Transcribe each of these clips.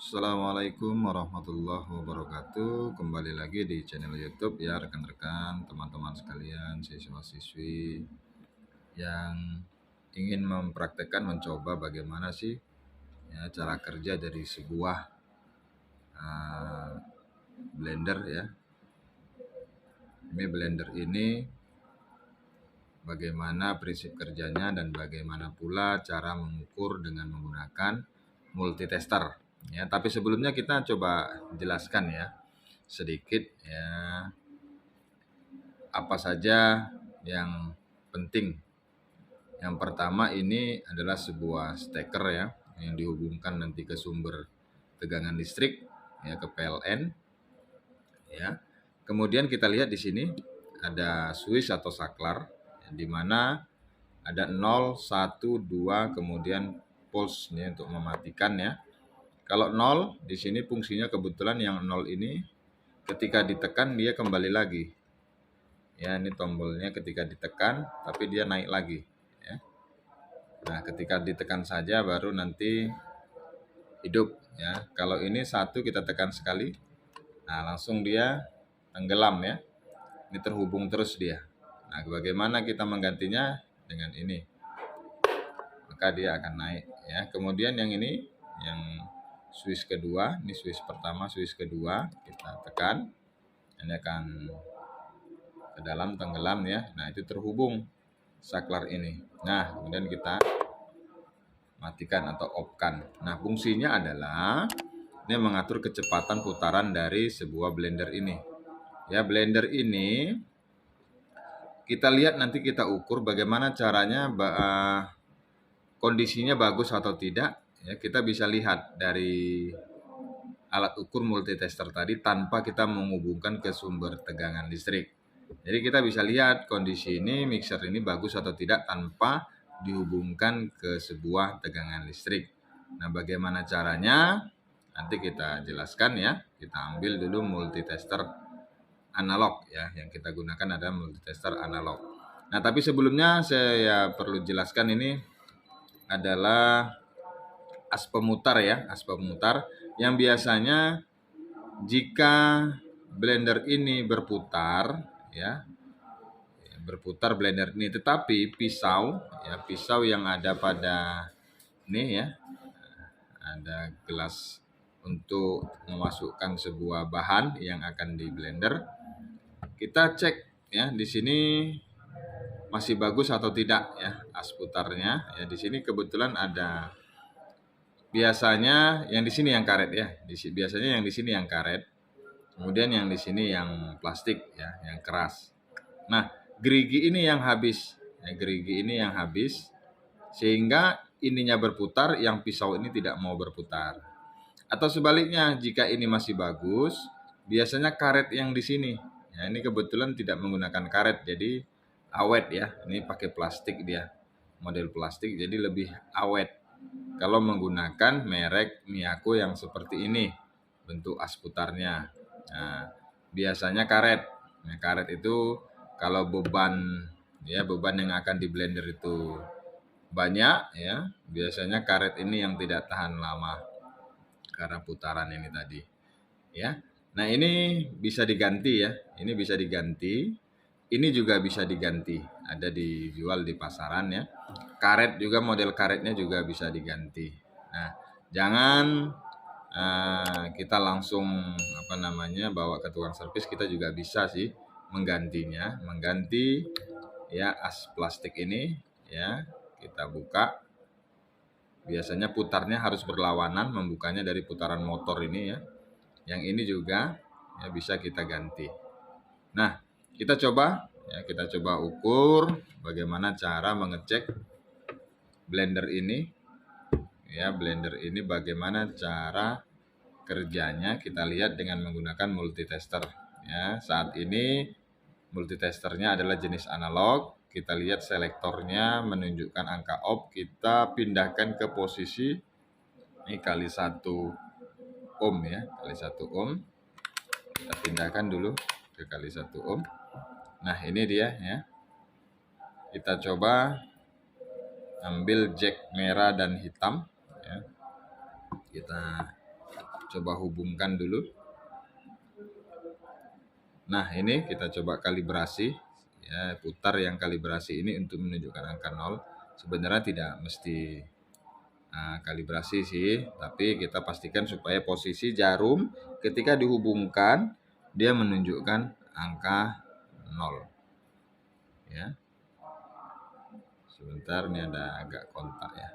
Assalamualaikum warahmatullahi wabarakatuh. Kembali lagi di channel YouTube ya rekan-rekan, teman-teman sekalian, siswa-siswi yang ingin mempraktekkan mencoba bagaimana sih ya cara kerja dari sebuah uh, blender ya. Ini blender ini bagaimana prinsip kerjanya dan bagaimana pula cara mengukur dengan menggunakan multitester. Ya, tapi sebelumnya kita coba jelaskan ya sedikit ya apa saja yang penting. Yang pertama ini adalah sebuah steker ya yang dihubungkan nanti ke sumber tegangan listrik ya ke PLN ya. Kemudian kita lihat di sini ada switch atau saklar di mana ada 0, 1, 2 kemudian pulse nih untuk mematikan ya. Kalau 0 di sini fungsinya kebetulan yang 0 ini ketika ditekan dia kembali lagi. Ya, ini tombolnya ketika ditekan tapi dia naik lagi ya. Nah, ketika ditekan saja baru nanti hidup ya. Kalau ini 1 kita tekan sekali. Nah, langsung dia tenggelam ya. Ini terhubung terus dia. Nah, bagaimana kita menggantinya dengan ini? Maka dia akan naik ya. Kemudian yang ini yang switch kedua, ini switch pertama, switch kedua kita tekan. Ini akan ke dalam tenggelam ya. Nah, itu terhubung saklar ini. Nah, kemudian kita matikan atau off-kan. Nah, fungsinya adalah ini mengatur kecepatan putaran dari sebuah blender ini. Ya, blender ini kita lihat nanti kita ukur bagaimana caranya kondisinya bagus atau tidak. Ya, kita bisa lihat dari alat ukur multitester tadi tanpa kita menghubungkan ke sumber tegangan listrik. Jadi kita bisa lihat kondisi ini mixer ini bagus atau tidak tanpa dihubungkan ke sebuah tegangan listrik. Nah, bagaimana caranya? Nanti kita jelaskan ya. Kita ambil dulu multitester analog ya. Yang kita gunakan adalah multitester analog. Nah, tapi sebelumnya saya perlu jelaskan ini adalah as pemutar ya, as pemutar yang biasanya jika blender ini berputar ya, berputar blender ini, tetapi pisau yang ada pada ini ya, ada gelas untuk memasukkan sebuah bahan yang akan di blender. Kita cek ya di sini masih bagus atau tidak ya as putarnya. Ya di sini kebetulan ada biasanya yang di sini yang karet ya. Biasanya yang di sini yang karet. Kemudian yang di sini yang plastik ya, yang keras. Nah, gerigi ini yang habis. Ya, gerigi ini yang habis sehingga ininya berputar, yang pisau ini tidak mau berputar. Atau sebaliknya, jika ini masih bagus, biasanya karet yang di sini. Ya, ini kebetulan tidak menggunakan karet, jadi awet ya. Ini pakai plastik dia, model plastik, jadi lebih awet. Kalau menggunakan merek Miyako yang seperti ini, bentuk as putarnya. Nah, biasanya karet. Nah, karet itu kalau beban yang akan di blender itu banyak ya, biasanya karet ini yang tidak tahan lama karena putaran ini tadi ya. Nah, ini bisa diganti ya. Ini bisa diganti. Ini juga bisa diganti. Ada dijual di pasaran ya. Karet juga, model karetnya juga bisa diganti. Nah, jangan kita langsung bawa ke tukang servis. Kita juga bisa sih mengganti ya as plastik ini ya. Kita buka. Biasanya putarnya harus berlawanan, membukanya dari putaran motor ini ya. Yang ini juga ya bisa kita ganti. Nah, kita coba ukur bagaimana cara mengecek blender ini. Ya, blender ini bagaimana cara kerjanya kita lihat dengan menggunakan multitester. Ya, saat ini multitesternya adalah jenis analog. Kita lihat selektornya menunjukkan angka off. Kita pindahkan ke posisi ini kali 1 ohm ya, kali 1 ohm. Kita pindahkan dulu ke kali 1 ohm. Nah, ini dia ya. Kita coba ambil jack merah dan hitam ya. Kita coba hubungkan dulu. Nah, ini kita coba kalibrasi. Ya, putar yang kalibrasi ini untuk menunjukkan angka 0. Sebenarnya tidak mesti kalibrasi sih, tapi kita pastikan supaya posisi jarum ketika dihubungkan dia menunjukkan angka 0. Ya. Sebentar, ini ada agak kontak ya.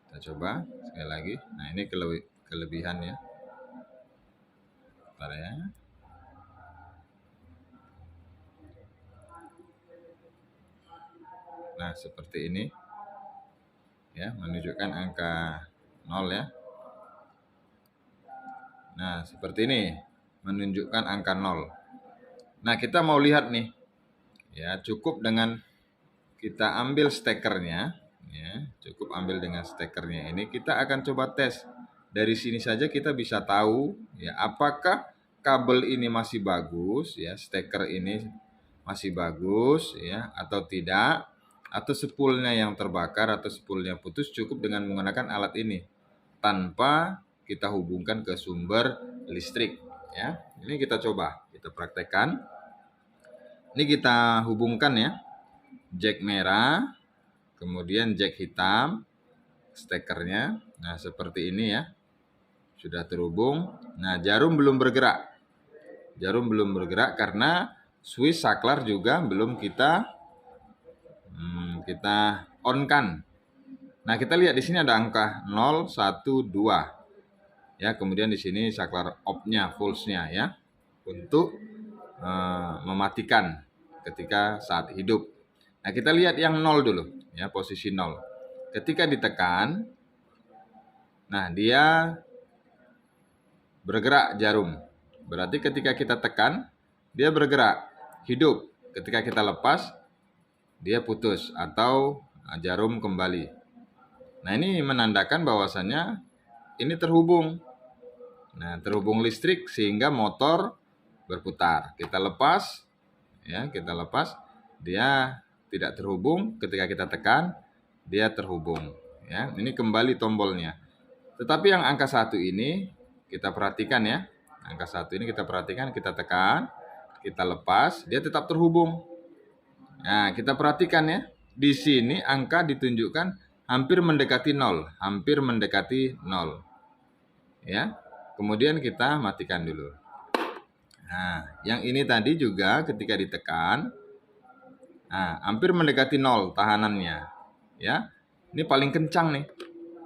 Kita coba sekali lagi. Nah, ini kelebihannya. Bentar ya. Nah, seperti ini. Ya, menunjukkan angka 0 ya. Nah, seperti ini menunjukkan angka 0. Nah, kita mau lihat nih. Ya, cukup dengan kita ambil stekernya, ya, cukup ambil dengan stekernya ini. Kita akan coba tes. Dari sini saja kita bisa tahu ya apakah kabel ini masih bagus ya, steker ini masih bagus ya atau tidak, atau spoolnya yang terbakar atau spoolnya putus. Cukup dengan menggunakan alat ini tanpa kita hubungkan ke sumber listrik ya. Ini kita coba, kita praktekkan. Ini kita hubungkan ya, jack merah, kemudian jack hitam, stekernya. Nah, seperti ini ya, sudah terhubung. Nah, jarum belum bergerak. Jarum belum bergerak karena switch saklar juga belum kita on-kan. Nah, kita lihat di sini ada angka 0, 1, 2. Ya, kemudian di sini saklar off-nya, false-nya ya, untuk mematikan ketika saat hidup. Nah, kita lihat yang 0 dulu ya, posisi 0. Ketika ditekan, nah dia bergerak jarum. Berarti ketika kita tekan, dia bergerak, hidup. Ketika kita lepas, dia putus atau jarum kembali. Nah, ini menandakan bahwasannya ini terhubung. Nah, terhubung listrik sehingga motor berputar. Kita lepas, ya, kita lepas, dia tidak terhubung. Ketika kita tekan, dia terhubung. Ya, ini kembali tombolnya. Tetapi yang angka 1 ini kita perhatikan ya. Angka 1 ini kita perhatikan, kita tekan, kita lepas, dia tetap terhubung. Nah, kita perhatikan ya. Di sini angka ditunjukkan hampir mendekati 0, hampir mendekati 0. Ya. Kemudian kita matikan dulu. Nah, yang ini tadi juga ketika ditekan, nah, hampir mendekati 0 tahanannya. Ya, ini paling kencang nih.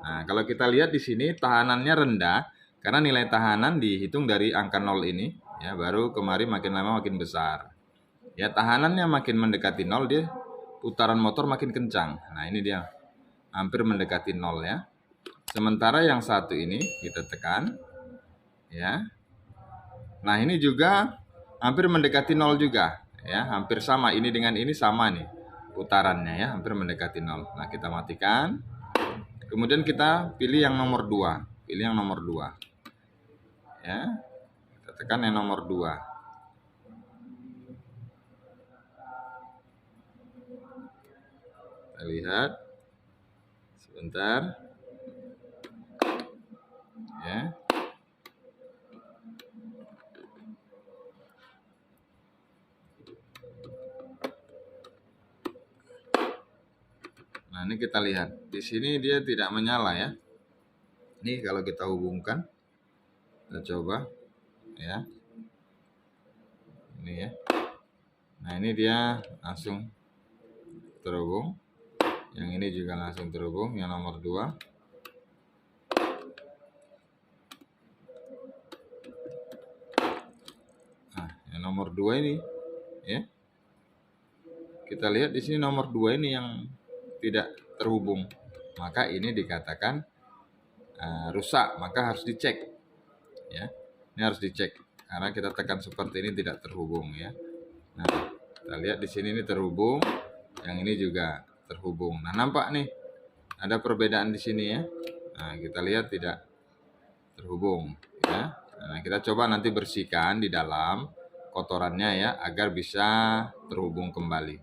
Nah, kalau kita lihat di sini tahanannya rendah karena nilai tahanan dihitung dari angka 0 ini. Ya, baru kemarin makin lama makin besar. Ya, tahanannya makin mendekati 0, dia putaran motor makin kencang. Nah, ini dia hampir mendekati 0 ya. Sementara yang satu ini kita tekan. Ya. Nah, ini juga hampir mendekati 0 juga ya, hampir sama, ini dengan ini sama nih putarannya ya, hampir mendekati 0. Nah, kita matikan. Kemudian kita pilih yang nomor 2. Pilih yang nomor 2. Ya. Kita tekan yang nomor 2. Kita lihat. Sebentar. Ya. Nah, ini kita lihat. Di sini dia tidak menyala ya. Ini kalau kita hubungkan, kita coba ya. Ini ya. Nah, ini dia langsung terhubung. Yang ini juga langsung terhubung, yang nomor 2. Nah, yang nomor 2 ini ya. Kita lihat di sini nomor 2 ini yang tidak terhubung. Maka ini dikatakan rusak, maka harus dicek. Ya. Ini harus dicek karena kita tekan seperti ini tidak terhubung ya. Nah, kita lihat di sini ini terhubung, yang ini juga terhubung. Nah, nampak nih ada perbedaan di sini ya. Nah, kita lihat tidak terhubung ya. Nah, kita coba nanti bersihkan di dalam kotorannya ya agar bisa terhubung kembali.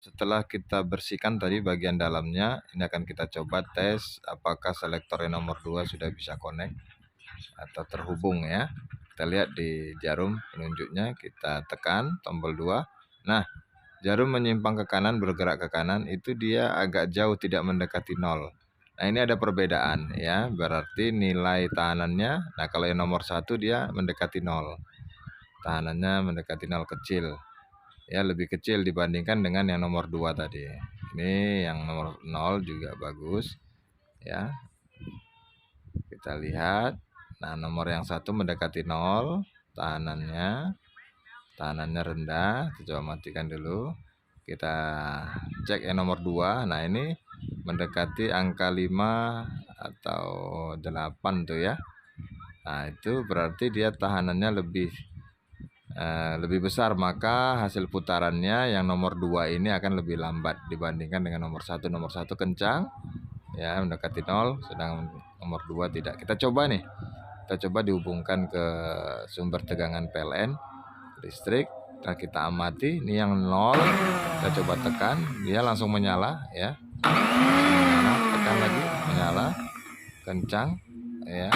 Setelah kita bersihkan tadi bagian dalamnya, ini akan kita coba tes apakah selektor yang nomor 2 sudah bisa connect atau terhubung ya. Kita lihat di jarum penunjuknya, kita tekan tombol 2. Nah, jarum menyimpang ke kanan, bergerak ke kanan, itu dia agak jauh, tidak mendekati 0. Nah, ini ada perbedaan ya, berarti nilai tahanannya, nah kalau yang nomor 1 dia mendekati 0. Tahanannya mendekati 0, kecil. Ya, lebih kecil dibandingkan dengan yang nomor 2 tadi. Ini yang nomor 0 juga bagus ya. Kita lihat. Nah, nomor yang 1 mendekati 0, tahanannya rendah. Kita coba matikan dulu. Kita cek yang nomor 2. Nah, ini mendekati angka 5 atau 8 tuh ya. Nah, itu berarti dia tahanannya lebih besar, maka hasil putarannya yang nomor 2 ini akan lebih lambat dibandingkan dengan nomor 1. Nomor 1 kencang ya, mendekati 0, sedang nomor 2 tidak. Kita coba nih. Kita coba dihubungkan ke sumber tegangan PLN listrik. Nah, kita amati, ini yang 0, kita coba tekan, dia langsung menyala ya. Menyala, tekan lagi, menyala, kencang ya.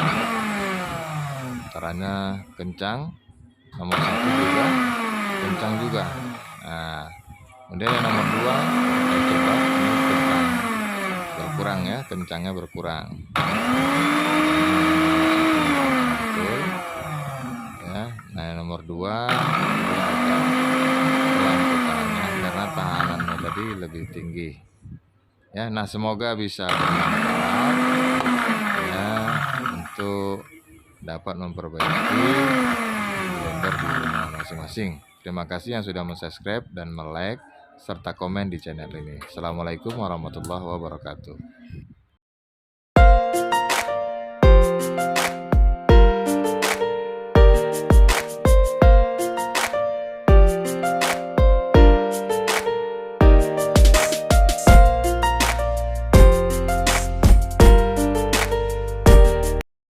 Putarannya kencang. Nomor 1 juga kencang juga. Nah, kemudian yang nomor 2 kita coba, ini kencang, berkurang ya, kencangnya berkurang. Betul ya. Nah, yang nomor 2 dia agak pelan putarannya karena tahanannya tadi lebih tinggi ya. Nah, semoga bisa bermanfaat ya untuk dapat memperbaiki blender di rumah masing-masing. Terima kasih yang sudah subscribe dan like serta komen di channel ini. Assalamualaikum warahmatullahi wabarakatuh.